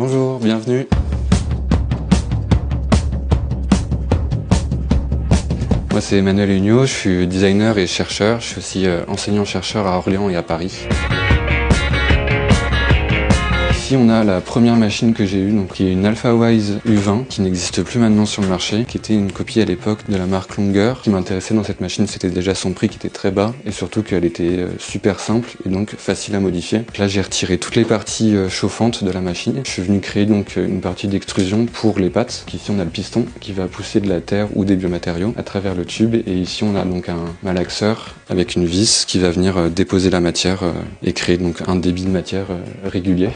Bonjour, bienvenue. Moi c'est Emmanuel Hugnot, je suis designer et chercheur. Je suis aussi enseignant-chercheur à Orléans et à Paris. Ici on a la première machine que j'ai eue, donc qui est une AlphaWise U20, qui n'existe plus maintenant sur le marché, qui était une copie à l'époque de la marque Longer. Ce qui m'intéressait dans cette machine, c'était déjà son prix qui était très bas, et surtout qu'elle était super simple et donc facile à modifier. Là j'ai retiré toutes les parties chauffantes de la machine. Je suis venu créer donc une partie d'extrusion pour les pattes. Ici on a le piston qui va pousser de la terre ou des biomatériaux à travers le tube, et ici on a donc un malaxeur avec une vis qui va venir déposer la matière et créer donc un débit de matière régulier.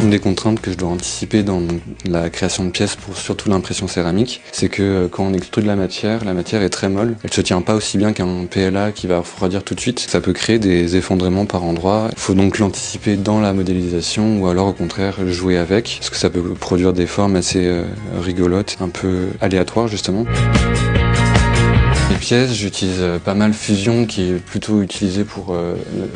Une des contraintes que je dois anticiper dans la création de pièces pour surtout l'impression céramique, c'est que quand on extrude la matière est très molle. Elle se tient pas aussi bien qu'un PLA qui va refroidir tout de suite. Ça peut créer des effondrements par endroits. Il faut donc l'anticiper dans la modélisation ou alors au contraire jouer avec, parce que ça peut produire des formes assez rigolotes, un peu aléatoires justement. Les pièces, j'utilise pas mal Fusion, qui est plutôt utilisé pour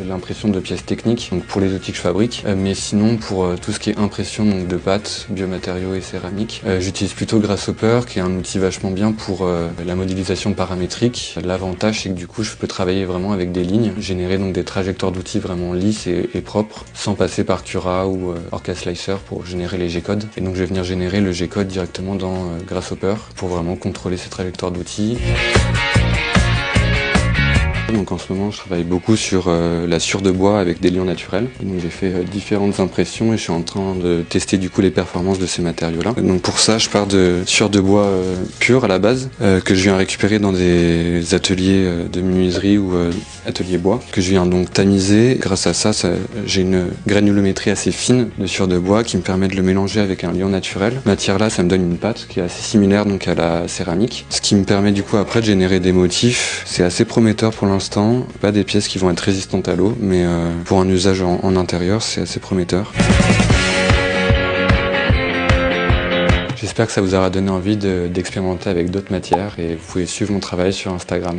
l'impression de pièces techniques, donc pour les outils que je fabrique. Mais sinon, pour tout ce qui est impression donc de pâtes, biomatériaux et céramique, j'utilise plutôt Grasshopper, qui est un outil vachement bien pour la modélisation paramétrique. L'avantage, c'est que du coup, je peux travailler vraiment avec des lignes, générer donc des trajectoires d'outils vraiment lisses et propres, sans passer par Cura ou Orca Slicer pour générer les G-codes. Et donc, je vais venir générer le G-code directement dans Grasshopper pour vraiment contrôler ces trajectoires d'outils. Donc en ce moment je travaille beaucoup sur la sciure de bois avec des liants naturels. Donc j'ai fait différentes impressions et je suis en train de tester du coup les performances de ces matériaux là. Donc pour ça je pars de sciure de bois pure à la base, que je viens récupérer dans des ateliers de menuiserie ou ateliers bois, que je viens donc tamiser. Grâce à ça, j'ai une granulométrie assez fine de sciure de bois qui me permet de le mélanger avec un liant naturel. Cette matière là, ça me donne une pâte qui est assez similaire donc à la céramique, ce qui me permet du coup après de générer des motifs. C'est assez prometteur pour l'instant, pas des pièces qui vont être résistantes à l'eau, mais pour un usage en intérieur, c'est assez prometteur. J'espère que ça vous aura donné envie d'expérimenter avec d'autres matières et vous pouvez suivre mon travail sur Instagram.